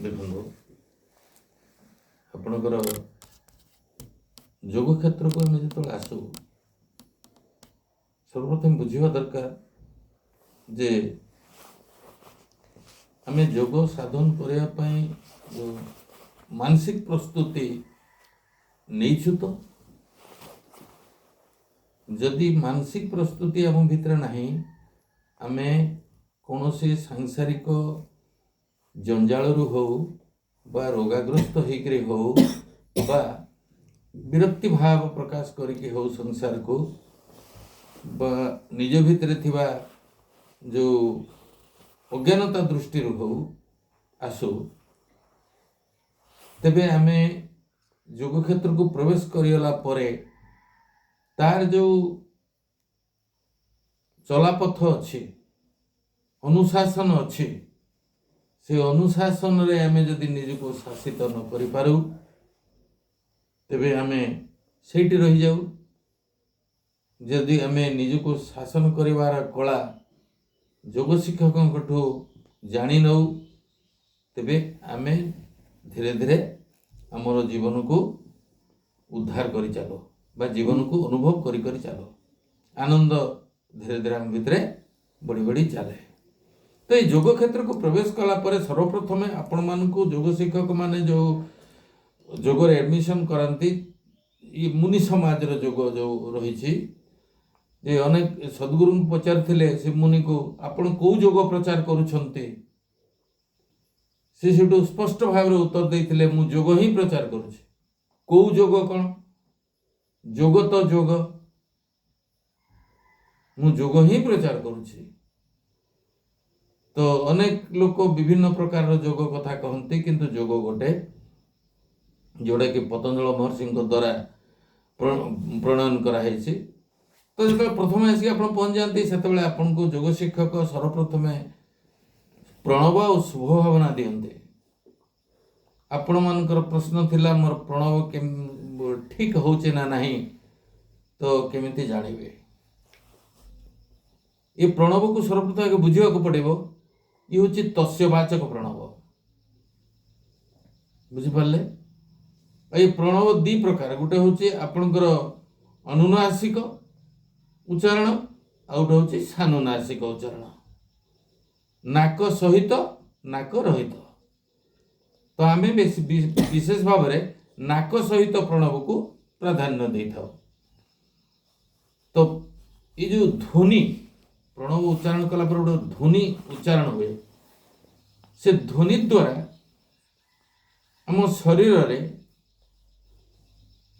ଦେଖନ୍ତୁ ଆପଣଙ୍କର ଯୋଗ କ୍ଷେତ୍ରକୁ ଆମେ ଯେତେବେଳେ ଆସୁ ସର୍ବପ୍ରଥମେ ବୁଝିବା ଦରକାର ଯେ ଆମେ ଯୋଗ ସାଧନ କରିବା ପାଇଁ ଯେଉଁ ମାନସିକ ପ୍ରସ୍ତୁତି ନେଇଛୁ ତ ଯଦି ମାନସିକ ପ୍ରସ୍ତୁତି ଆମ ଭିତରେ ନାହିଁ ଆମେ କୌଣସି ସାଂସାରିକ ଜଞ୍ଜାଳରୁ ହଉ ବା ରୋଗାଗ୍ରସ୍ତ ହେଇକରି ହଉ ବା ବିରକ୍ତି ଭାବ ପ୍ରକାଶ କରିକି ହଉ ସଂସାରକୁ ବା ନିଜ ଭିତରେ ଥିବା ଯେଉଁ ଅଜ୍ଞାନତା ଦୃଷ୍ଟିରୁ ହଉ ଆସୁ ତେବେ ଆମେ ଯୋଗ କ୍ଷେତ୍ରକୁ ପ୍ରବେଶ କରିଗଲା ପରେ ତାର ଯେଉଁ ଚଲାପଥ ଅଛି ଅନୁଶାସନ ଅଛି ସେ ଅନୁଶାସନରେ ଆମେ ଯଦି ନିଜକୁ ଶାସିତ ନ କରିପାରୁ ତେବେ ଆମେ ସେଇଠି ରହିଯାଉ। ଯଦି ଆମେ ନିଜକୁ ଶାସନ କରିବାର କଳା ଯୋଗ ଶିକ୍ଷକଙ୍କଠୁ ଜାଣି ନେଉ ତେବେ ଆମେ ଧୀରେ ଧୀରେ ଆମର ଜୀବନକୁ ଉଦ୍ଧାର କରି ଚାଲୁ ବା ଜୀବନକୁ ଅନୁଭବ କରି କରି ଚାଲୁ ଆନନ୍ଦ ଧୀରେ ଧୀରେ ଆମ ଭିତରେ ବଢ଼ି ବଢ଼ି ଚାଲେ। ତ ଏଇ ଯୋଗ କ୍ଷେତ୍ରକୁ ପ୍ରବେଶ କଲା ପରେ ସର୍ବପ୍ରଥମେ ଆପଣମାନଙ୍କୁ ଯୋଗ ଶିକ୍ଷକମାନେ ଯେଉଁ ଯୋଗରେ ଆଡ଼ମିସନ୍ କରାନ୍ତି ଏ ମୁନି ସମାଜର ଯୋଗ ଯେଉଁ ରହିଛି ଯେ ଅନେକ ସଦ୍ଗୁରୁଙ୍କୁ ପଚାରିଥିଲେ ସେ ମୁନିକୁ ଆପଣ କେଉଁ ଯୋଗ ପ୍ରଚାର କରୁଛନ୍ତି ସେ ସେଠୁ ସ୍ପଷ୍ଟ ଭାବରେ ଉତ୍ତର ଦେଇଥିଲେ ମୁଁ ଯୋଗ ହିଁ ପ୍ରଚାର କରୁଛି। କେଉଁ ଯୋଗ କ'ଣ ଯୋଗ ତ ଯୋଗ ମୁଁ ଯୋଗ ହିଁ ପ୍ରଚାର କରୁଛି। ତ ଅନେକ ଲୋକ ବିଭିନ୍ନ ପ୍ରକାରର ଯୋଗ କଥା କହନ୍ତି କିନ୍ତୁ ଯୋଗ ଗୋଟେ ଯେଉଁଟାକି ପତଞ୍ଜଳ ମହର୍ଷିଙ୍କ ଦ୍ୱାରା ପ୍ରଣୟନ କରାହେଇଛି। ତ ଯେତେବେଳେ ପ୍ରଥମେ ଆସିକି ଆପଣ ପହଞ୍ଚିଯାଆନ୍ତି ସେତେବେଳେ ଆପଣଙ୍କୁ ଯୋଗ ଶିକ୍ଷକ ସର୍ବପ୍ରଥମେ ପ୍ରଣବ ଆଉ ଶୁଭ ଭାବନା ଦିଅନ୍ତି। ଆପଣମାନଙ୍କର ପ୍ରଶ୍ନ ଥିଲା ମୋର ପ୍ରଣବ ଠିକ୍ ହେଉଛି ନା ନାହିଁ ତ କେମିତି ଜାଣିବେ ଏ ପ୍ରଣବକୁ ସର୍ବପ୍ରଥମେ ବୁଝିବାକୁ ପଡ଼ିବ ଇଏ ହେଉଛି ତସ୍ୟବାଚକ ପ୍ରଣବ ବୁଝିପାରିଲେ। ଏଇ ପ୍ରଣବ ଦୁଇ ପ୍ରକାର ଗୋଟେ ହେଉଛି ଆପଣଙ୍କର ଅନୁନାସିକ ଉଚ୍ଚାରଣ ଆଉ ଗୋଟେ ହେଉଛି ସାନୁନାସିକ ଉଚ୍ଚାରଣ ନାକ ସହିତ ନାକ ରହିତ। ତ ଆମେ ବିଶେଷ ଭାବରେ ନାକ ସହିତ ପ୍ରଣବକୁ ପ୍ରାଧାନ୍ୟ ଦେଇଥାଉ। ତ ଏ ଯେଉଁ ଧ୍ୱନି ପ୍ରଣବ ଉଚ୍ଚାରଣ କଲା ପରେ ଗୋଟେ ଧ୍ୱନି ଉଚ୍ଚାରଣ ହୁଏ ସେ ଧ୍ୱନି ଦ୍ୱାରା ଆମ ଶରୀରରେ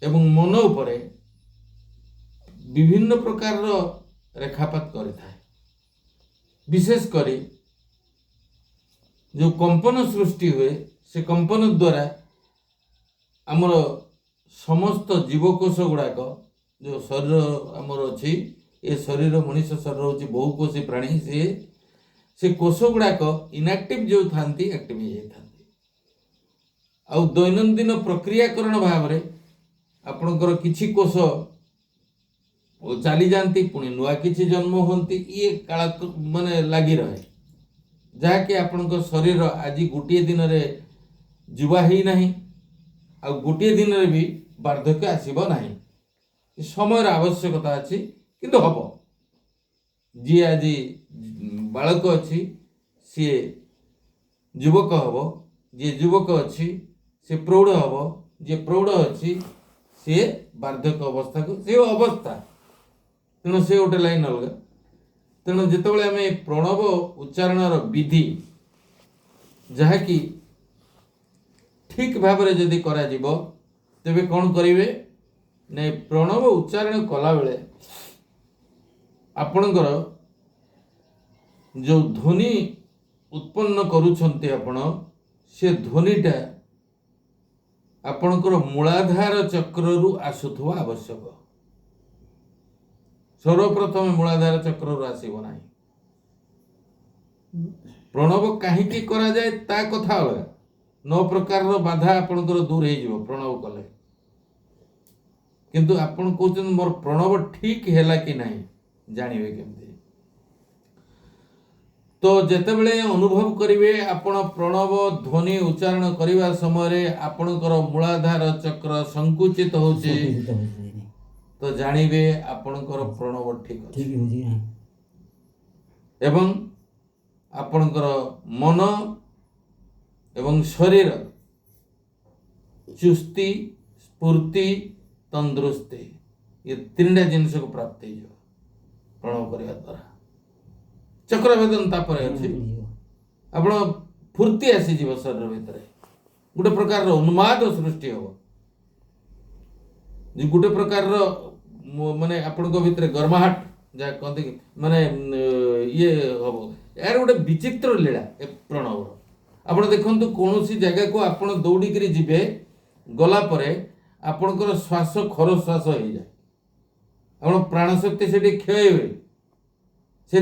ଏବଂ ମନ ଉପରେ ବିଭିନ୍ନ ପ୍ରକାରର ରେଖାପାତ କରିଥାଏ। ବିଶେଷ କରି ଯେଉଁ କମ୍ପନ ସୃଷ୍ଟି ହୁଏ ସେ କମ୍ପନ ଦ୍ୱାରା ଆମର ସମସ୍ତ ଜୀବକୋଷ ଗୁଡ଼ାକ ଯେଉଁ ଶରୀର ଆମର ଅଛି ଏ ଶରୀର ମଣିଷ ଶରୀର ହେଉଛି ବହୁକୋଷୀ ପ୍ରାଣୀ ସେ କୋଷ ଗୁଡ଼ାକ ଇନ୍ଆକ୍ଟିଭ୍ ଯେଉଁ ଥାନ୍ତି ଆକ୍ଟିଭ୍ ହେଇଯାଇଥାନ୍ତି। ଆଉ ଦୈନନ୍ଦିନ ପ୍ରକ୍ରିୟାକରଣ ଭାବରେ ଆପଣଙ୍କର କିଛି କୋଷ ଚାଲିଯାଆନ୍ତି ପୁଣି ନୂଆ କିଛି ଜନ୍ମ ହୁଅନ୍ତି ଇଏ କାଳ ମାନେ ଲାଗି ରହେ ଯାହାକି ଆପଣଙ୍କ ଶରୀର ଆଜି ଗୋଟିଏ ଦିନରେ ଯୁବା ହେଇନାହିଁ ଆଉ ଗୋଟିଏ ଦିନରେ ବି ବାର୍ଦ୍ଧକ୍ୟ ଆସିବ ନାହିଁ। ସମୟର ଆବଶ୍ୟକତା ଅଛି କିନ୍ତୁ ହେବ। ଯିଏ ଆଜି ବାଳକ ଅଛି ସିଏ ଯୁବକ ହେବ ଯିଏ ଯୁବକ ଅଛି ସିଏ ପ୍ରୌଢ଼ ହେବ ଯିଏ ପ୍ରୌଢ଼ ଅଛି ସିଏ ବାର୍ଦ୍ଧକ୍ୟ ଅବସ୍ଥାକୁ ସେ ଅବସ୍ଥା ତେଣୁ ସେ ଗୋଟେ ଲାଇନ୍ ଅଲଗା। ତେଣୁ ଯେତେବେଳେ ଆମେ ପ୍ରଣବ ଉଚ୍ଚାରଣର ବିଧି ଯାହାକି ଠିକ୍ ଭାବରେ ଯଦି କରାଯିବ ତେବେ କ'ଣ କରିବେ ନା ପ୍ରଣବ ଉଚ୍ଚାରଣ କଲାବେଳେ ଆପଣଙ୍କର ଯେଉଁ ଧ୍ୱନି ଉତ୍ପନ୍ନ କରୁଛନ୍ତି ଆପଣ ସେ ଧ୍ୱନିଟା ଆପଣଙ୍କର ମୂଳାଧାର ଚକ୍ରରୁ ଆସୁଥିବା ଆବଶ୍ୟକ। ସର୍ବପ୍ରଥମେ ମୂଳାଧାର ଚକ୍ରରୁ ଆସିବ ନାହିଁ। ପ୍ରଣବ କାହିଁକି କରାଯାଏ ତା କଥା ଅଲଗା 9 ପ୍ରକାରର ବାଧା ଆପଣଙ୍କର ଦୂର ହେଇଯିବ ପ୍ରଣବ କଲେ କିନ୍ତୁ ଆପଣ କହୁଛନ୍ତି ମୋର ପ୍ରଣବ ଠିକ୍ ହେଲା କି ନାହିଁ ଜାଣିବେ କେମିତି। तो जेतेबेले अनुभव करिवे आपण प्रणव ध्वनि उच्चारण करने समय आपणकर मूलाधार चक्र संकुचित होचे तो जानिबे आपणकर प्रणव ठीक अछि एवं आपणकर मन एवं शरीर चुस्ती स्फूर्ति तंदुरुस्ती ये तीनटा जिनस को प्राप्त हो प्रणव करने द्वारा चक्र भेदन तापर अच्छी आप फूर्ति आसीज शरीर भितर गोटे प्रकार उन्माद सृष्टि हम गोटे प्रकार माने आपण भितर गर्माहट जहाँ कहते माने ये हम यार गोटे विचित्र लीला ए प्रणव आप देखु कौन जगह को आप दौड़िक जीवे गला आपणकर श्वास खर श्वास हो जाए आप प्राणशक्ति से क्षय हुए से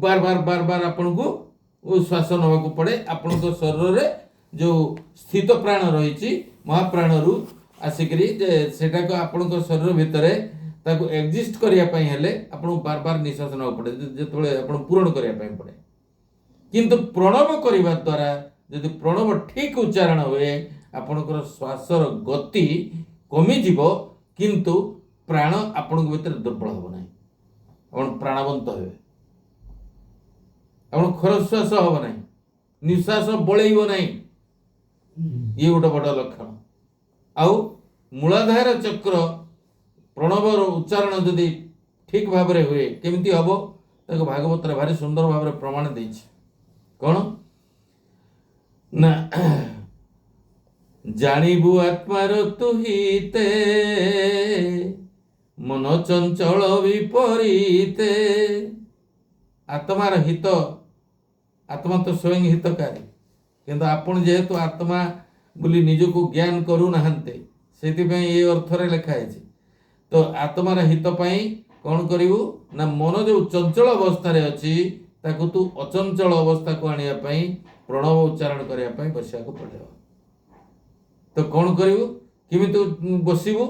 बार बार बार बार आपन को श्वास नवा पड़े आपण शरीर रे जो स्थित प्राण रही महाप्राण रु आसिक सेटा आपण शरीर भितर ताको एग्जिस्ट करने हेले आपण बार बार निश्वास नवा पड़े जो आप पूरण करने पड़े किंतु प्रणव करने द्वारा यदि प्रणव ठीक उच्चारण हुए आपणकर श्वासर गति कमिजिव किंतु प्राण आपण भीतर दुर्बल हम ना आप प्राणवंत हे आप खरश्वास हम ना निश्वास बलैब ना ये गोटे बड़ लक्षण आउ मूलाधार चक्र प्रणवर उच्चारण यदि ठीक भाव हुए केमती हम ताको भागवत भारी सुंदर भाव प्रमाण दे कौन ना जानिबु आत्मार तुहिते मन चंचल विपरीते आत्मार हित आत्मा तो स्वयं हितकारी किंतु आपण जेहेतु आत्मा बोली निजको ज्ञान करू नाहंते सेतिपई ये अर्थरे लिखा है तो आत्मार हित पई कौन करिवु ना मन जो चंचल अवस्था रे अछि ताकू तू अचंचल अवस्था को आनिया पई प्रणव उच्चारण करिया पई बसिया को पड़ियो तो कौन करिवु किमितु बसिबु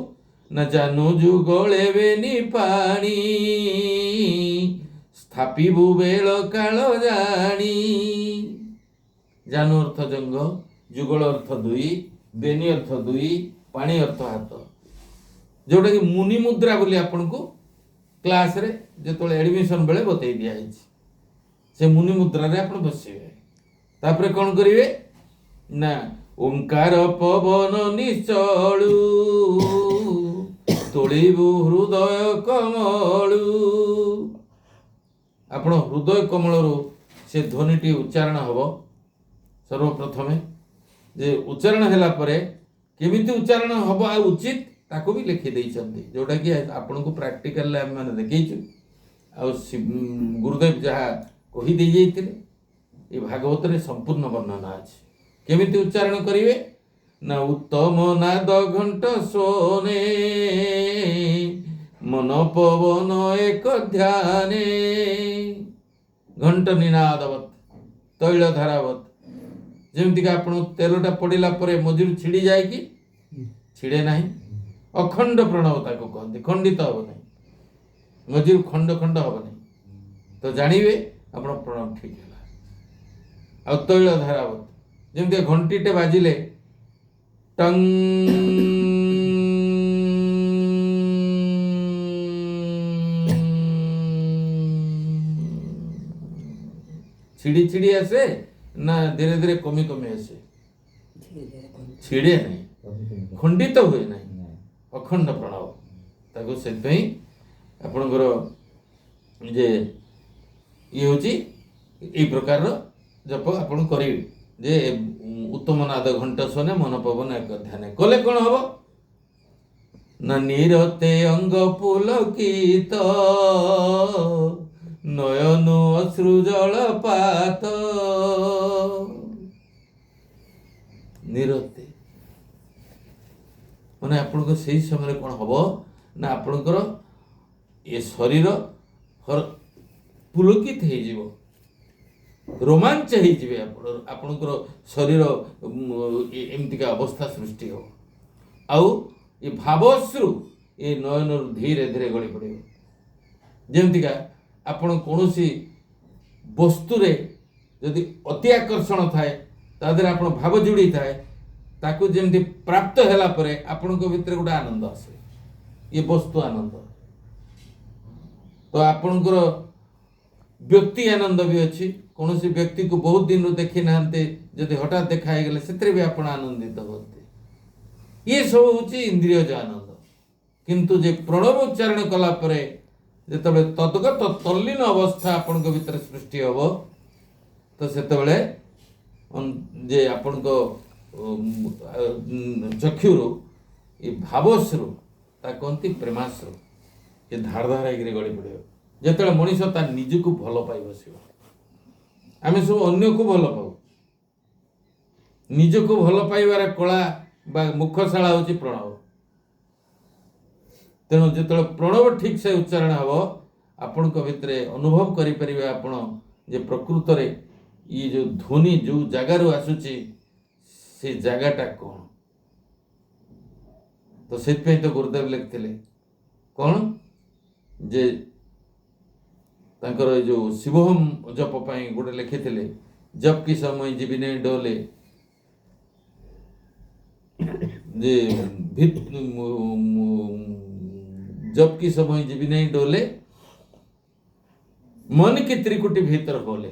ना जानू जुगले बेनी पानी स्थापिबु बेल काल जानी जानू अर्थ जंग जुगल अर्थ दुई बेनी अर्थ दुई पानी अर्थ हाथ जोटा कि मुनि मुद्रा बोली आपन को क्लास रे जो एडमिशन बेले बतई दिया से मुनि मुद्रा रे आप बसवे तापर कौन करिवे ना ओंकार पवन निश्चलु तोड़बू हृदय कमलु आपण हृदय कमल से ध्वनिटी उच्चारण हम सर्वप्रथम जे उच्चारण है केमिति उच्चारण हम आ उचित ताको भी लिखि देइछन्ति जोटा कि आपण को प्रैक्टिकल हम माने देखैछु आ गुरुदेव जहाँ कहि दे जाइतिले ए भागवत रे संपूर्ण वर्णना अछि केमिति उच्चारण करिवे ना उत्तम नाद घंट सोने मन पवन एक ध्याने घंट निनादवत तैल धारावत जमीक आप तेलटा पड़ा पर मझिरू छिड़ी जाए कि छिड़े ना अखंड प्रणवता को कहते खंडित हम ना मझिरू खंड खंड हम ना तो जानवे आप प्रणव ठीक है आ तैल धारावत जमी घंटीटे बाजिले टंग छिड़ी छिड़ी आसे ना धीरे धीरे कमी कमी आसे छिड़े नहीं खंडित तो हुए नहीं अखंड प्रणव ताको से आपणकर जे ये हूँ ये प्रकार जप आप करेंगे जे उत्तम नाद घंट सोने मन पवन एक ध्यान कले कौन हम ना नीरते अंग पुलकित नयनु अश्रु जलपात नीरते माने आपण को सही समय कौन हम ना आपणकर ये शरीर पुलकित हो रोमांच होकर शरीर एमतीका अवस्था सृष्टि हो आउ ये भावश्रु ये नयन धीरे धीरे गली पड़े जमतीका आपण कौन ବସ୍ତୁରେ ଯଦି ଅତି ଆକର୍ଷଣ ଥାଏ ତା ଦେହରେ ଆପଣ ଭାବ ଯୋଡ଼ି ଥାଏ ତାକୁ ଯେମିତି ପ୍ରାପ୍ତ ହେଲା ପରେ ଆପଣଙ୍କ ଭିତରେ ଗୋଟେ ଆନନ୍ଦ ଆସେ ଇଏ ବସ୍ତୁ ଆନନ୍ଦ ତ ଆପଣଙ୍କର ବ୍ୟକ୍ତି ଆନନ୍ଦ ବି ଅଛି କୌଣସି ବ୍ୟକ୍ତିକୁ ବହୁତ ଦିନରୁ ଦେଖି ନାହାନ୍ତି ଯଦି ହଠାତ୍ ଦେଖା ହେଇଗଲେ ସେଥିରେ ବି ଆପଣ ଆନନ୍ଦିତ ହୁଅନ୍ତି ଇଏ ସବୁ ହେଉଛି ଇନ୍ଦ୍ରିୟଜ ଆନନ୍ଦ କିନ୍ତୁ ଯେ ପ୍ରଣବ ଉଚ୍ଚାରଣ କଲା ପରେ ଯେତେବେଳେ ତଦ୍ଗତ ତଲ୍ଲୀନ ଅବସ୍ଥା ଆପଣଙ୍କ ଭିତରେ ସୃଷ୍ଟି ହେବ ତ ସେତେବେଳେ ଯେ ଆପଣଙ୍କ ଚକ୍ଷୁରୁ ଏ ଭାବଶ୍ରୁ ତା କହନ୍ତି ପ୍ରେମାଶ୍ରୁ ଏ ଧାର ଧାର ହେଇକିରି ଗଳି ପଡ଼ିବ ଯେତେବେଳେ ମଣିଷ ତା ନିଜକୁ ଭଲ ପାଇ ବସିବ ଆମେ ସବୁ ଅନ୍ୟକୁ ଭଲ ପାଉ ନିଜକୁ ଭଲ ପାଇବାର କଳା ବା ମୁଖଶାଳା ହେଉଛି ପ୍ରଣବ ତେଣୁ ଯେତେବେଳେ ପ୍ରଣବ ଠିକ୍ ସେ ଉଚ୍ଚାରଣ ହେବ ଆପଣଙ୍କ ଭିତରେ ଅନୁଭବ କରିପାରିବେ ଆପଣ ଯେ ପ୍ରକୃତରେ ଇଏ ଯେଉଁ ଧ୍ୱନି ଯେଉଁ ଜାଗାରୁ ଆସୁଛି ସେ ଜାଗାଟା କ'ଣ ତ ସେଥିପାଇଁ ତ ଗୁରୁଦେବ ଲେଖିଥିଲେ କ'ଣ ଯେ ତାଙ୍କର ଏ ଯେଉଁ ଶିବୋହମ ଜପ ପାଇଁ ଗୋଟେ ଲେଖିଥିଲେ ଜପ କି ସମୟ ଯିବି ନେଇ ଡୋଲେ ଯେ जब की समय जीवी नहीं डोले मन के त्रिकुटी भीतर बोले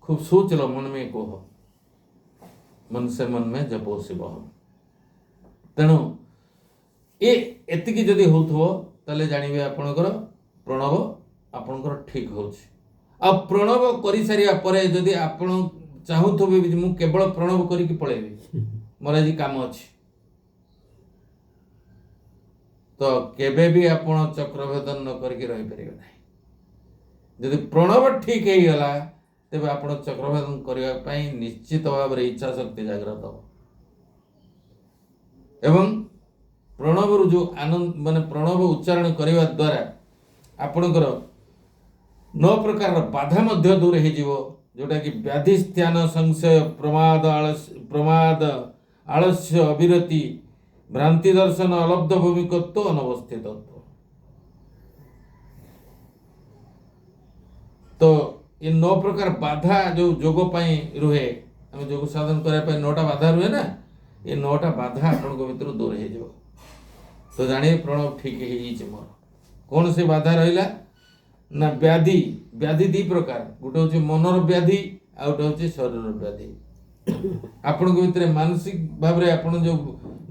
खूब सोच लो मन में कह मन से मन में जपो शिव तेणु ये एतिकी जदि होथो ताले जानिबे आपनकर प्रणव आपनकर ठीक होछि आ प्रणव करि सारिया परे जदि आपण चाहुथबे मु केवल प्रणव करिकि पळेबी मोर आज काम अछि तो केबे भी आपण चक्रभेदन न करके रही परिबे नाही यदि प्रणव ठीक है गला तेबे आपण चक्रभेदन करबा पई निश्चित भाव रे इच्छा शक्ति जागृत हो एवं प्रणव रु जो आनंद माने प्रणव उच्चारण करबा द्वारा आपणकर 9 प्रकार बाधा मध्य दूर हे जीवो जोटा कि व्याधि स्थान संशय प्रमाद आलस्य अविरति भ्रांति दर्शन अलब्ध भूमिकत्व अनवस्थित तो ये 9 प्रकार बाधा जो जोग पाई रुहे हम जोग साधन करने पाई 9टा बाधा रुहे ना ये 9टा बाधा आपण भीतर दूर हो जाओ तो जानिए प्रणव ठीक है मोर कौन से बाधा रहा ना व्याधि व्याधि 2 प्रकार गोटे हूँ मनर व्याधि आ गोटे हूँ शरीर व्याधि आपण भीतर मानसिक भाव में आप जो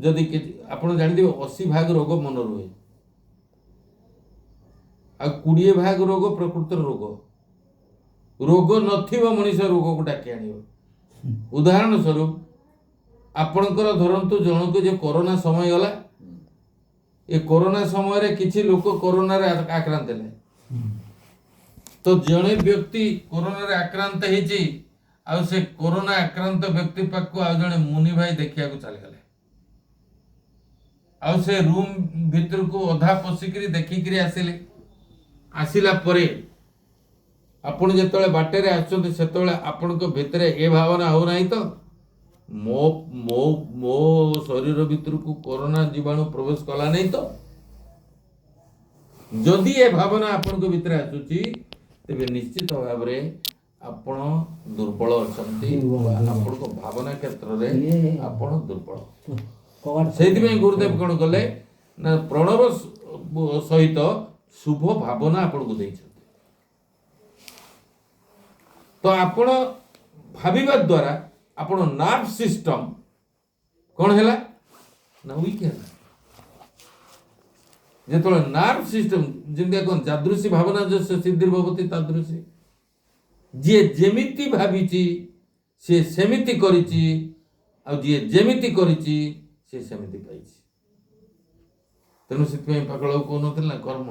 जदि आपण जानते 80% रोग मन रुहे आ 20% रोग प्रकृत रोग रोग नथिबो मनुष्य रोग को डाकी आनिबो उदाहरण स्वरूप आपणकर धरंतु जनक जो कोरोना समय गला ये कोरोना समय रे किछि लोक कोरोना रे आक्रांत हेले तो जणे व्यक्ति कोरोना रे आक्रांत हेछि आ से कोरोना आक्रांत व्यक्ति पाक को आ जणे मुनि भाई देखिया को चल गले आ से रूम भीतर को अधा पसिकरी देखिकरी आसिला परे आपण जेतळे बाटे रे आछते सेतळे आपण को भीतर ए भावना हो नाही तो मो मो मो शरीर भीतर को कोरोना जीवाणु प्रवेश कला नहीं तो जदि ए भावना आपण को भीतर आछुची तेबे निश्चित भाव रे आपण दुर्बल अछंती आपण को भावना क्षेत्र रे आपण दुर्बल सेदिमे गुरुदेव कोन कले ना प्रणव सहित शुभ भावना आपण को दै तो आपण भाविबा द्वारा आपण नर्व सिस्टम कौन है ना वीक है जो नर्व सिस्टम जमी कौन जादृशी भावना जो सिद्धिर्भवती तादृशी जी जेमिति भाविची से सेमिति करिची आ जी जेमिति करिची से सेमिति पाइची तेणु से पाकल कौन ना कर्म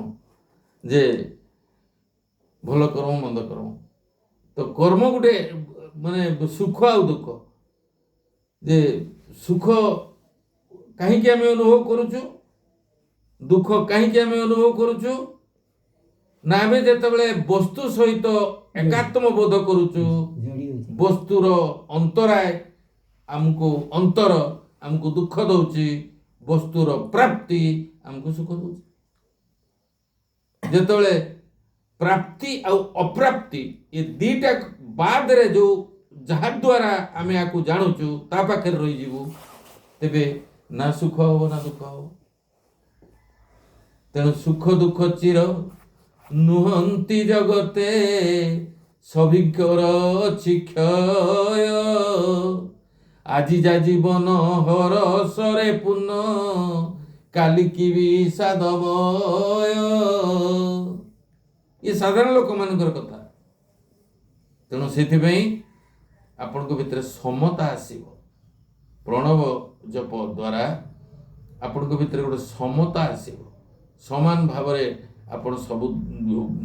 जे भल कर्म मंद कर्म तो कर्म गोटे माने सुख आ दुख जे सुख कहीं आम अनुभव करुचु दुख कहीं आम अनुभव करुचु ना आम जिते वस्तु सहित एकात्म बोध करुचु वस्तुर अंतराय आमको अंतर आमको दुख दौची वस्तुर प्राप्ति आमको सुख दौची जिते प्राप्ति आउ अप्राप्ति ये दीटा बाद रे जो जहा द्वारा आमे आकु जानुचु ता पाखे रही जीवु तेबे ना सुख हो ना दुख हो तेणु सुख दुख चिर नुहंती जगते सभिकर अछि क्षय আজি যা জীবন হরসরে পুণ্য কালি কি বিষাদময় ये साधारण लोक मानकर कथा तेणु से आपण भितर समता आसव प्रणव जप द्वारा आपण भितर गोटे समता आसव समान भाव आपण सब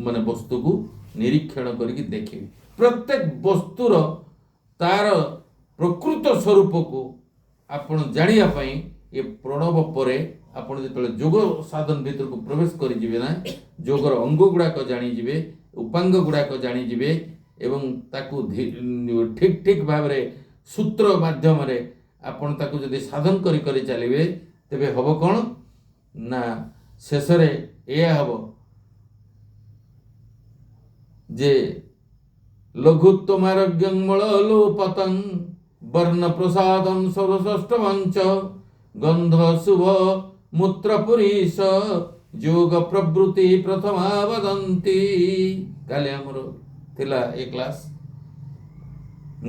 माने वस्तु को निरीक्षण करके देखिए प्रत्येक वस्तुर तार प्रकृत स्वरूप को आपण जानिया पई ये प्रणव परे आपण जो जोग साधन भीतर को प्रवेश करें ना जोगर अंग गुड़ाक जानीजे उपांग गुड़ाक जानीजे एवं ताकू ठीक ठीक भाव सूत्र माध्यम आपण ताकू जदि साधन करी चलिए तेबे हब कौन ना शेष या हब जे लघुत्तमारोग्यं मललोपतं वर्ण प्रसादं सर्वश्रेष्ठ वंच गंध शुभ मूत्र पुरीश योग प्रवृत्ति प्रथमा वदंती काले हमर थिला ए क्लास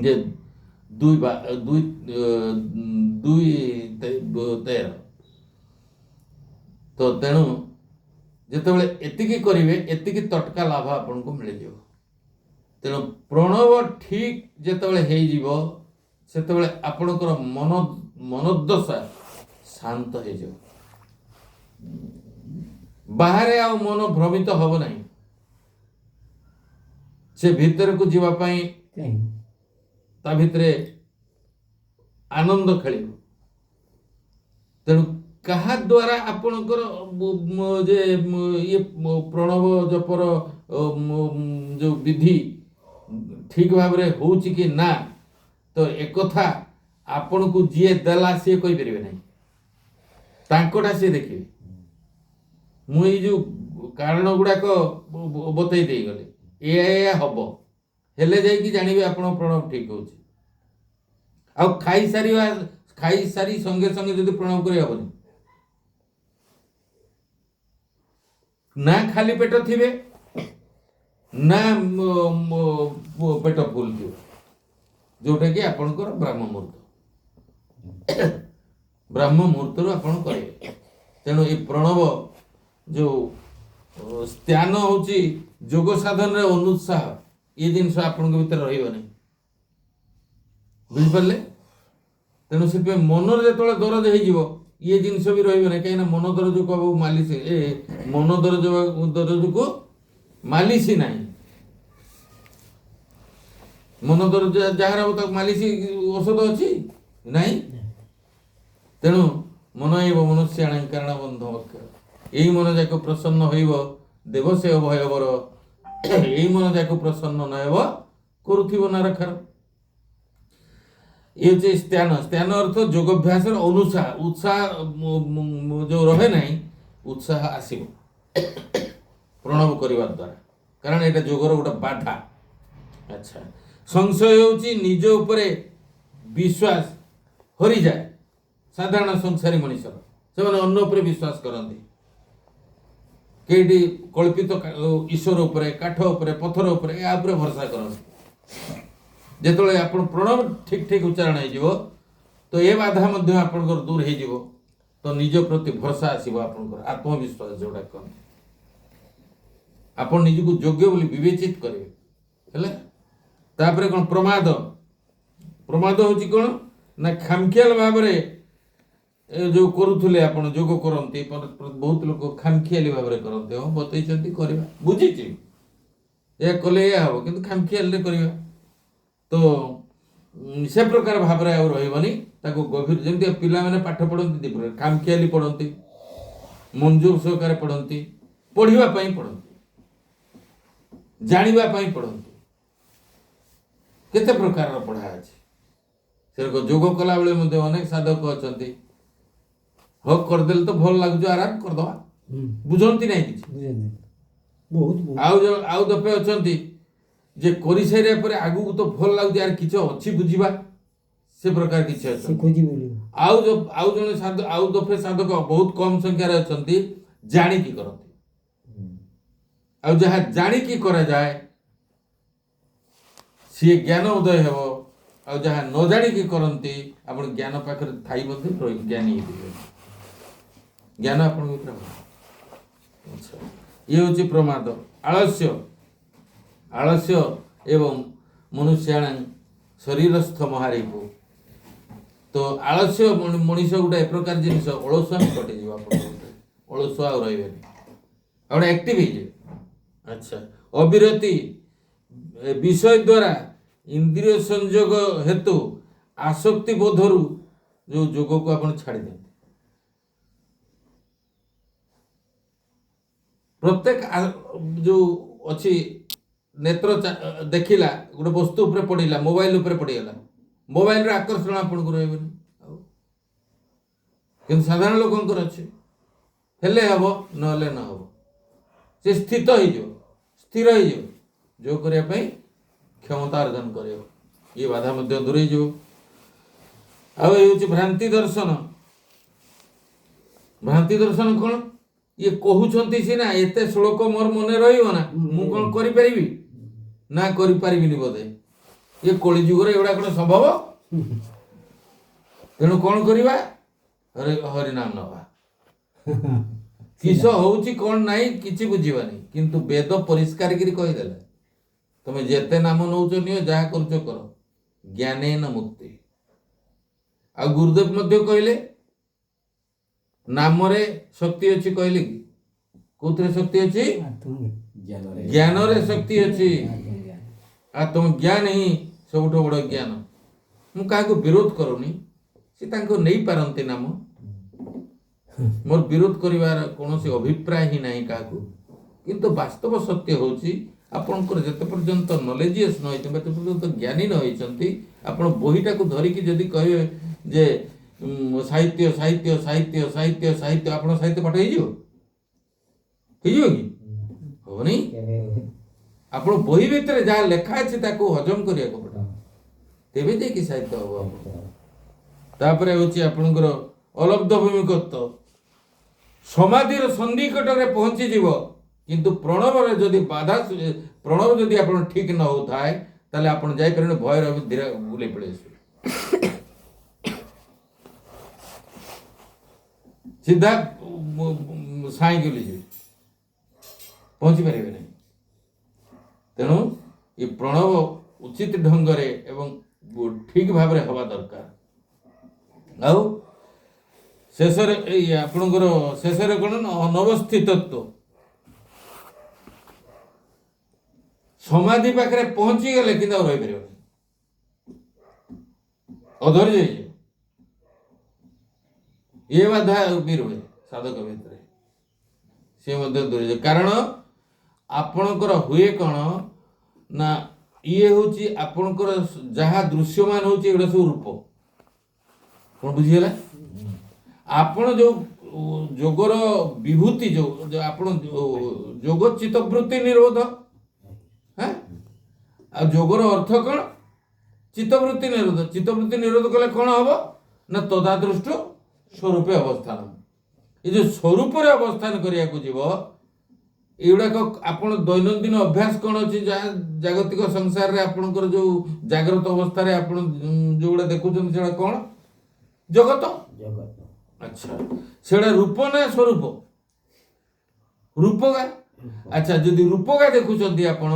जे दुई 13 तो तेणु जितेबाला एतिकी करेंगे एतिकी तटका लाभ आपन को मिल जाव तेणु प्रणव ठीक जितेबाला हो सेतेबाला आपणकर मनोदशा शांत हो जाव बाहर आ मन भ्रमित हब नहीं से भीतर को जीवापाई ता भितरे आनंद खेल तेणु कहा द्वारा आपणकर जे ये प्रणव जपर जो विधि ठीक भाव में हो कि ना तो एक कथा आपण को जी देला सी कही पारे ना तांकोटा सी देखिए मुझे जो कारण गुड़ाक बतई दे गले या हम हेले जाइए जानवे आप प्रणव ठीक हो खाई सारी संगे संगे जब प्रणव कर हेनी ना खाली पेट थिबे ना पेट फुल थी जोटा कि आपणकर ब्राह्म मुहूर्त आपन करेंगे तेणु ये प्रणव जो स्त्यान होची जोग साधन रे अनुत्साह ये जिनस आपन भीतर रही बुझिपारे तेणु से मन जो दरज हो ये जिनस भी रही कहीं मन दरज को मालिश मन दरज को मालिश ना मन दरज जार मालिश औषध अच्छी नहीं तेणु मन एव मनुष्याण कारण बंध यही मन जाक प्रसन्न हो देव से भयवर यही मन जाक प्रसन्न नव करुव नारखार ये हूँ स्त्यान स्त्यान अर्थ योगाभ्यास अनुसाह उत्साह जो रहे ना उत्साह आसव प्रणव करने द्वारा कारण यहाँ योगर गोटे बाधा अच्छा संशय हूँ निज उपरे विश्वास हरी जाए साधारण संसारी मनीषर से अन्न उपरे विश्वास करते कई कल्पित ईश्वर उपरे काठ उपरे पत्थर उपरे या उपरे भरोसा करते जिते आप प्रणव ठीक ठीक उच्चारण हो तो ये बाधा आपंकर दूर हो तो निज प्रति भरोसा आसो आपंकर आत्मविश्वास जोड़ा कहते आप निजक योग्य बोली विवेचित करेंगे तापर कौन प्रमाद प्रमाद हूँ कौन ना खामखियाल भाव जो करुले आप जोग करते बहुत लोग खामखियाली भाव में करते हाँ बतई करवा बुझी यह कले यह हम कि खामखियाल करवा तो से प्रकार भाव में रही गभीर जमी पिला मैंने पाठ पढ़ती दी प्रकार खामखियाली पढ़ती मंजूर सहकार पढ़ती पढ़ाई पढ़ती जानापी पढ़ती केते प्रकार पढ़ा अच्छे से जोग कला बेले अनेक साधक अच्छा हक करदे तो भल लगुच आराम करदे बुझती ना कि ଆଉ ଦଫେ ଅଛନ୍ତି ଯେ କରିସାରିବା ପରେ ଆଗକୁ ତ ଭଲ ଲାଗୁଛି ଆର କିଛି ଅଛି ବୁଝିବା ସେ ପ୍ରକାର କିଛି ଅଛନ୍ତି। ଆଉ ଜଣେ ଆଉ ଦଫେ ସାଧକ ବହୁତ କମ ସଂଖ୍ୟାରେ ଅଛନ୍ତି ଜାଣିକି କରନ୍ତି। ଆଉ ଯାହା ଜାଣିକି କରାଯାଏ ସିଏ ଜ୍ଞାନ ଉଦୟ ହେବ। ଆଉ ଯାହା ନ ଜାଣିକି କରନ୍ତି ଆପଣ ଜ୍ଞାନ ପାଖରେ ଥାଇ ମଧ୍ୟ ଜ୍ଞାନୀ ହେଇପାରିବେ, ଜ୍ଞାନ ଆପଣଙ୍କ ଭିତରେ ହେବ। ଆଚ୍ଛା, ଇଏ ହେଉଛି ପ୍ରମାଦ। ଆଳସ୍ୟ ଏବଂ ମନୁଷ୍ୟାଣ ଶରୀରସ୍ଥ ମହାରିପୁ। ତ ଆଳସ୍ୟ ମଣିଷ ଗୋଟେ ଏ ପ୍ରକାର ଜିନିଷ, ଅଳସୁଆ କଟିଯିବ ଆପଣଙ୍କ ଭିତରେ, ଅଳସୁଆ ଆଉ ରହିବେନି, ଆପଣ ଆକ୍ଟିଭ ହେଇଯିବେ। ଆଚ୍ଛା, ଅବିରତି ବିଷୟ ଦ୍ୱାରା ଇନ୍ଦ୍ରିୟ ସଂଯୋଗ ହେତୁ ଆସକ୍ତି ବୋଧରୁ ଯେଉଁ ଯୋଗକୁ ଆପଣ ଛାଡ଼ିଦିଅନ୍ତି। ପ୍ରତ୍ୟେକ ଯେଉଁ ଅଛି ନେତ୍ର ଦେଖିଲା ଗୋଟେ ବସ୍ତୁ ଉପରେ ପଡ଼ିଲା, ମୋବାଇଲ ଉପରେ ପଡ଼ିଗଲା, ମୋବାଇଲର ଆକର୍ଷଣ ଆପଣଙ୍କୁ ରହିବନି। ଆଉ କିନ୍ତୁ ସାଧାରଣ ଲୋକଙ୍କର ଅଛି, ହେଲେ ହେବ ନହେଲେ ନ ହେବ, ସେ ସ୍ଥିର ହେଇଯିବ ଯୋଗ କରିବା ପାଇଁ କ୍ଷମତା ଅର୍ଜନ କରିବ, ଇଏ ବାଧା ମଧ୍ୟ ଦୂରେଇଯିବ। ଆଉ ଏ ହେଉଛି ଭ୍ରାନ୍ତି ଦର୍ଶନ। ଭ୍ରାନ୍ତି ଦର୍ଶନ କ'ଣ? ଇଏ କହୁଛନ୍ତି ସିନା, ଏତେ ଶ୍ଲୋକ ମୋର ମନେ ରହିବ ନା, ମୁଁ କ'ଣ କରିପାରିବି ନା କରିପାରିବିନି ବୋଧେ, ଇଏ କଳି ଯୁଗରେ ଏଗୁଡ଼ା କ'ଣ ସମ୍ଭବ? ତେଣୁ କ'ଣ କରିବା? ହରିନାମ ନେବା। କିସ ହଉଛି କ'ଣ ନାହିଁ କିଛି ବୁଝିବାନି, କିନ୍ତୁ ବେଦ ପରିଷ୍କାର କରି କହିଦେଲେ ତମେ ଯେତେ ନାମ ନଉଛ ନିଅ, ଯାହା କରୁଛ କର, ଜ୍ଞାନେନ ମୁକ୍ତି। ଆଉ ଗୁରୁଦେବ ମଧ୍ୟ କହିଲେ ନାମରେ ଶକ୍ତି ଅଛି, କହିଲେ କି କୋଉଥିରେ ଶକ୍ତି ଅଛି? ଜ୍ଞାନରେ ଶକ୍ତି ଅଛି। ଆତ୍ମ ଜ୍ଞାନ ହିଁ ସବୁଠୁ ବଡ଼ ଜ୍ଞାନ। ମୁଁ କାହାକୁ ବିରୋଧ କରୁନି, ସେ ତାଙ୍କୁ ନେଇପାରନ୍ତି ନାମ, ମୋର ବିରୋଧ କରିବାର କୌଣସି ଅଭିପ୍ରାୟ ହିଁ ନାହିଁ କାହାକୁ। କିନ୍ତୁ ବାସ୍ତବ ସତ୍ୟ ହେଉଛି ଆପଣଙ୍କର ଯେତେ ପର୍ଯ୍ୟନ୍ତ ନଲେଜିୟସ୍ ନ ହେଇଛନ୍ତି, ଯେତେ ପର୍ଯ୍ୟନ୍ତ ଜ୍ଞାନୀ ନ ହେଇଛନ୍ତି, ଆପଣ ବହିଟାକୁ ଧରିକି ଯଦି କହିବେ ଯେ ସାହିତ୍ୟ ସାହିତ୍ୟ ସାହିତ୍ୟ ସାହିତ୍ୟ ସାହିତ୍ୟ, ଆପଣ ସାହିତ୍ୟ ପାଠ ହେଇଯିବ କି? ହବନି। ଆପଣ ବହି ଭିତରେ ଯାହା ଲେଖା ଅଛି ତାକୁ ହଜମ କରିବାକୁ ପଡ଼ିବ, ତେବେ ଯାଇକି ସାହିତ୍ୟ ହବ। ତାପରେ ହେଉଛି ଆପଣଙ୍କର ଅଲବ୍ଧ ଭୂମିକତ୍ୱ। ସମାଧିର ସନ୍ନିକଟରେ ପହଞ୍ଚିଯିବ, କିନ୍ତୁ ପ୍ରଣବରେ ଯଦି ପ୍ରଣବ ଯଦି ଆପଣ ଠିକ ନ ହଉଥାଏ ତାହେଲେ ଆପଣ ଯାଇପାରିବେନି, ଭୟରେ ଧୀରେ ବୁଲେଇ ପଳେଇ ଆସିବେ, ସିଧା ସାଇଁକି ଯିବେ, ପହଞ୍ଚି ପାରିବେ ନାହିଁ। ତେଣୁ ଏ ପ୍ରଣବ ଉଚିତ ଢଙ୍ଗରେ ଏବଂ ଠିକ ଭାବରେ ହେବା ଦରକାର। ଆଉ ଶେଷରେ ଏଇ ଆପଣଙ୍କର ଶେଷରେ କ'ଣ ନା ଅନବସ୍ଥିତତ୍ୱ। ସମାଧି ପାଖରେ ପହଞ୍ଚିଗଲେ କିନ୍ତୁ ଆଉ ରହିପାରିବନି, ଅଧୈର୍ଯ୍ୟ ହେଇଯିବ। ଇଏ ବାଧା ବି ରୁହେ ସାଧକ ଭିତରେ, ସିଏ ମଧ୍ୟ ଦୂରେଇଯିବ। କାରଣ ଆପଣଙ୍କର ହୁଏ କ'ଣ ନା, ଇଏ ହେଉଛି ଆପଣଙ୍କର ଯାହା ଦୃଶ୍ୟମାନ ହେଉଛି ଏଗୁଡ଼ା ସବୁ ରୂପ। କ'ଣ ବୁଝିଗଲା? ଆପଣ ଯେଉଁ ଯୋଗର ବିଭୂତି, ଯେଉଁ ଆପଣ ଯୋଗ ଚିତ୍ତବୃତ୍ତି ନିରୋଧ, ଆଉ ଯୋଗର ଅର୍ଥ କ'ଣ? ଚିତ୍ତବୃତ୍ତି ନିରୋଧ। ଚିତ୍ତବୃତ୍ତି ନିରୋଧ କଲେ କ'ଣ ହବ ନା, ତଦାଦୃଷ୍ଟ ସ୍ୱରୂପେ ଅବସ୍ଥାନ। ଏ ଯେଉଁ ସ୍ୱରୂପରେ ଅବସ୍ଥାନ କରିବାକୁ ଯିବ, ଏଗୁଡ଼ାକ ଆପଣ ଦୈନନ୍ଦିନ ଅଭ୍ୟାସ କ'ଣ ଅଛି, ଯାହା ଜାଗତିକ ସଂସାରରେ ଆପଣଙ୍କର ଯେଉଁ ଜାଗ୍ରତ ଅବସ୍ଥାରେ ଆପଣ ଯେଉଁଗୁଡ଼ା ଦେଖୁଛନ୍ତି ସେଗୁଡ଼ା କ'ଣ? ଜଗତ। ଆଚ୍ଛା, ସେଗୁଡ଼ା ରୂପ ନା ସ୍ୱରୂପ? ରୂପଗା। ଆଚ୍ଛା, ଯଦି ରୂପଗା ଦେଖୁଛନ୍ତି ଆପଣ,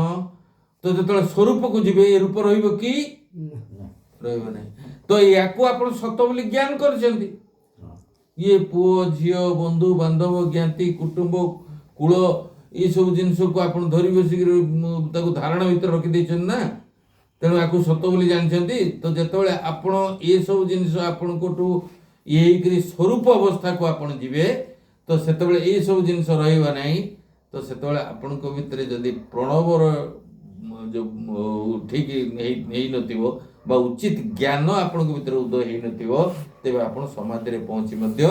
ତ ଯେତେବେଳେ ସ୍ୱରୂପକୁ ଯିବେ ଏ ରୂପ ରହିବ କି? ରହିବ ନାହିଁ। ତ ୟାକୁ ଆପଣ ସତ ବୋଲି ଜ୍ଞାନ କରିଛନ୍ତି। ଇଏ ପୁଅ ଝିଅ ବନ୍ଧୁ ବାନ୍ଧବ ଜ୍ଞାତି କୁଟୁମ୍ବ କୂଳ ଏସବୁ ଜିନିଷକୁ ଆପଣ ଧରି ବସିକି ତାକୁ ଧାରଣା ଭିତରେ ରଖିଦେଇଛନ୍ତି ନା, ତେଣୁ ୟାକୁ ସତ ବୋଲି ଜାଣିଛନ୍ତି। ତ ଯେତେବେଳେ ଆପଣ ଏସବୁ ଜିନିଷ ଆପଣଙ୍କଠୁ ଇଏ ହେଇକରି ସ୍ୱରୂପ ଅବସ୍ଥାକୁ ଆପଣ ଯିବେ, ତ ସେତେବେଳେ ଏସବୁ ଜିନିଷ ରହିବ ନାହିଁ। ତ ସେତେବେଳେ ଆପଣଙ୍କ ଭିତରେ ଯଦି ପ୍ରଣବର ଯେଉଁ ଠିକ ହେଇନଥିବ ବା ଉଚିତ ଜ୍ଞାନ ଆପଣଙ୍କ ଭିତରେ ଉଦୟ ହେଇନଥିବ, ତେବେ ଆପଣ ସମାଧିରେ ପହଞ୍ଚି ମଧ୍ୟ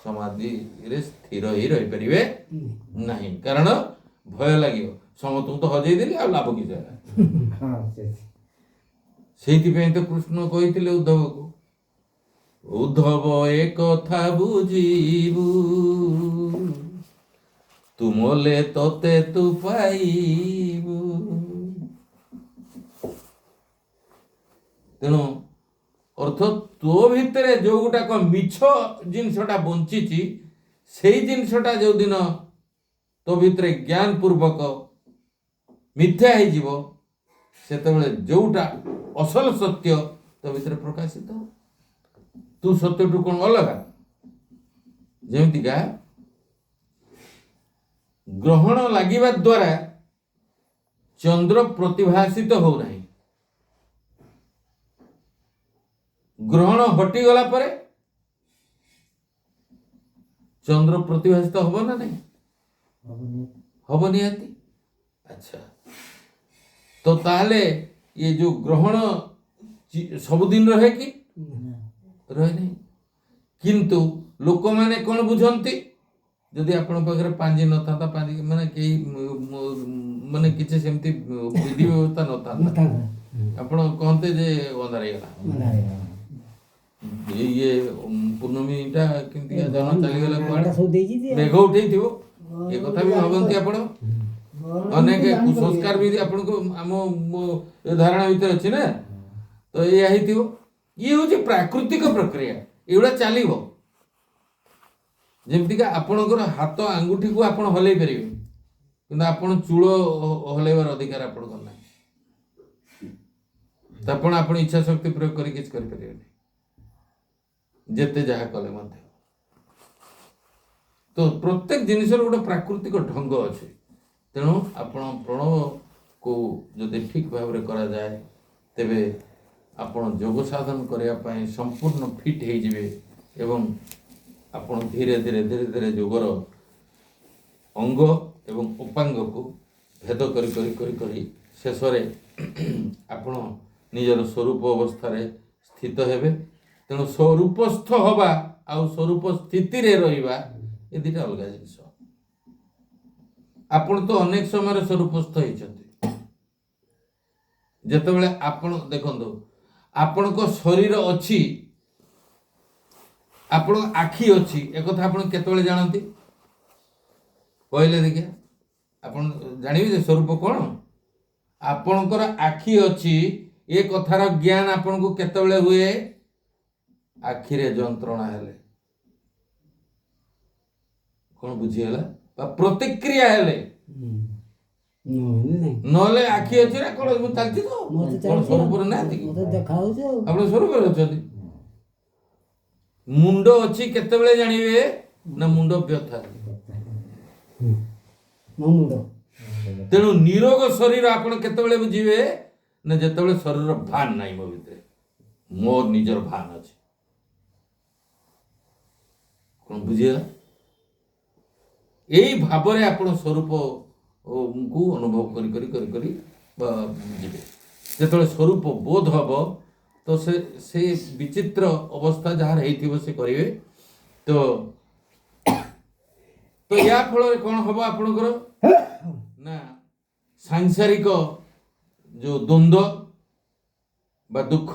ସମାଧିରେ ସ୍ଥିର ହେଇ ରହିପାରିବେ ନାହିଁ। କାରଣ ଭୟ ଲାଗିବ, ସମସ୍ତଙ୍କୁ ତ ହଜେଇ ଦେଲି ଆଉ ଲାଭ କିଛି ହେଲା। ସେଇଥିପାଇଁ ତ କୃଷ୍ଣ କହିଥିଲେ ଉଦ୍ଧବକୁ, ଉଦ୍ଧବ ଏ କଥା ବୁଝିବୁ, ତୁମଲେ ତତେ ତୁ ପାଇବୁ। ତେଣୁ ଅର୍ଥ ତୋ ଭିତରେ ଯୋଉ ଗୋଟାକ ମିଛ ଜିନିଷଟା ବଞ୍ଚିଛି, ସେଇ ଜିନିଷଟା ଯୋଉଦିନ ତୋ ଭିତରେ ଜ୍ଞାନ ପୂର୍ବକ ମିଥ୍ୟା ହେଇଯିବ, ସେତେବେଳେ ଯୋଉଟା ଅସଲ ସତ୍ୟ ତୋ ଭିତରେ ପ୍ରକାଶିତ ହେବ। ତୁ ସତ୍ୟଠୁ କ'ଣ ଅଲଗା? ଯେମିତିକା ଗ୍ରହଣ ଲାଗିବା ଦ୍ୱାରା ଚନ୍ଦ୍ର ପ୍ରତିଭାସିତ ହଉନାହିଁ, ଗ୍ରହଣ ହଟିଗଲା ପରେ ଚନ୍ଦ୍ର ପ୍ରତିଭାସିତ ହବ ନା ନାହିଁ? ହବ ନିହାତି। ଆଚ୍ଛା, ତ ତାହେଲେ ये जो ग्रहण सबुदिन रहे कि रहे नहीं, किंतु लोक माने कौन बुझंती, जदि आपण पाखरे पांजी न था पांजी माने के माने किछ सेमती विधि व्यवस्था न था, आपण कहते जे अंधार गला ये पूर्णमीटा केमती जन चली गला कोड मेघ उठैथिबो, ए कथा भी भाबंती आपण अनेक कुसंस्कार भी आपण को आम धारणा भीतर अच्छी ना, तो ये हूँ प्राकृतिक प्रक्रिया, एगुड़ा चलो जमती आपणकर हाथ आंगुठी को आप हल पारे कि आप चूल हलैबार अधिकार आपन ना, आप इच्छा शक्ति प्रयोग कर किसी करें जेते जहाँ कले मध्य। तो प्रत्येक जिनिस गोटे प्राकृतिक ढंग अच्छे, तेणु आपण प्रणव को जदि ठीक भाव में करा जाए तेबे आपण योग साधन करने संपूर्ण फिट हो जिवे एवं आपण धीरे धीरे धीरे धीरे योगर अंग एवं उपांग को भेद करी करी करी करी शेष आपण निजर स्वरूप अवस्था स्थित हेबे। तेणु स्वरूपस्थ हवा आ स्वरूप स्थिति रे रहिबा ए दुटा अलग जिनिस। आपण तो अनेक समय स्वरूपस्थ होइछन्ति, जेतेबेले आपण देखंतु आपण को शरीर अछि, आपण आखि अछि, एक कथा आपण केतेबेले जानନ୍ତି कहले देखिया, आपण जानिबे जे स्वरूप कोन, आपणकर आखि अछि ए कथार ज्ञान आपण को केतेबेले हुए, आखि रे जंत्रणा हेले कोन बुझियला बा प्रतिक्रिया हेले नले आखि अछि रे कोन मु चलती तो कोन स्वरूप रे नाथि मते देखाउ जे आपण स्वरूप रे अछथि। मुंड अछि केतेबेले जानिबे ना मुंड व्यथा मुंड, तेणु निरोग शरीर आपण केतेबेले बुझिबे ना जेतेबेले शरीर भान नाही मो भितरे, मोर निजर भान अछि कोन बुझियला। यही भाव में आप स्वरूप को अनुभव करी करी करी करी जीवे, जो स्वरूप बोध हम तो से विचित्र अवस्था जहाँ से करेंगे। तो या फल कौन हम आपणकर ना सांसारिक जो द्वंद्व बा दुख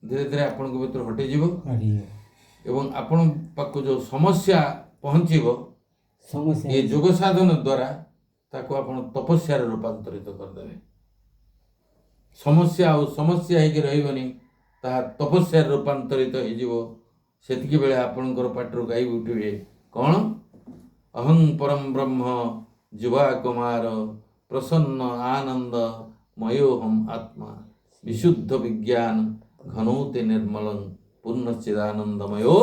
धीरे धीरे आपण भीतर हटिଯିव एवं आपण पाक जो समस्या पहुँचब ये योग साधन द्वारा ताको आपण तपस्या रूपांतरित करदे। समस्या और समस्या है कि रहिबनी ता तपस्या रूपांतरित हो जीवो। सेतिकी बेले आपणकर पाटरू गाई उठिबे कौन, अहं परम ब्रह्म जुवा कुमार प्रसन्न आनंद मयोहम आत्मा विशुद्ध विज्ञान घनौते निर्मलं पूर्णचिदानंदमयो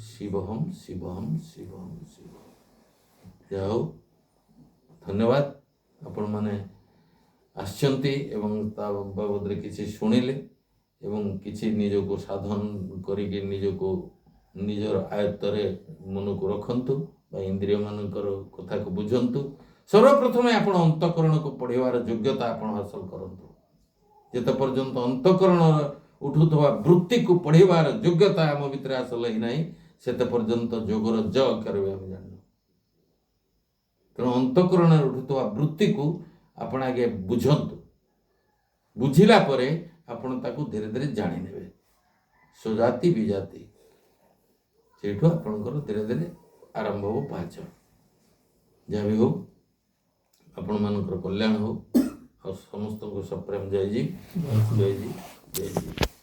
शिवहम शिवहम शिवहम शिव। जाओ धन्यवाद आपण माने आश्चंती एवं ता बाबद किसी शुणिले एवं किसी निजको साधन करिके निजको निजर आयत्तरे मन को रखंतु बा इंद्रिय मानकर कथा को बुझंतु। सर्वप्रथमे आपण अंतःकरण को पढ़िवार योग्यता आपण हासिल करंतु। जेते पर्यंत अंतःकरण उठुथवा वृत्ति को पढ़िवार योग्यता आम भितर हासिल ही नहीं सेते पर्यंत योगर ज करबे हम जान। ତେଣୁ ଅନ୍ତଃକରଣରେ ଉଠୁଥିବା ବୃତ୍ତିକୁ ଆପଣ ଆଗେ ବୁଝନ୍ତୁ। ବୁଝିଲା ପରେ ଆପଣ ତାକୁ ଧୀରେ ଧୀରେ ଜାଣିନେବେ। ସ୍ୱଜାତି ବିଜାତି, ସେଇଠୁ ଆପଣଙ୍କର ଧୀରେ ଧୀରେ ଆରମ୍ଭ ହେବ ପାହାଚ। ଯାହା ବି ହଉ, ଆପଣମାନଙ୍କର କଲ୍ୟାଣ ହଉ। ଆଉ ସମସ୍ତଙ୍କୁ ସପ୍ରେମ ଜୟ ଜୀ, ଜୟ ଜୀ, ଜୟ ଜୀ।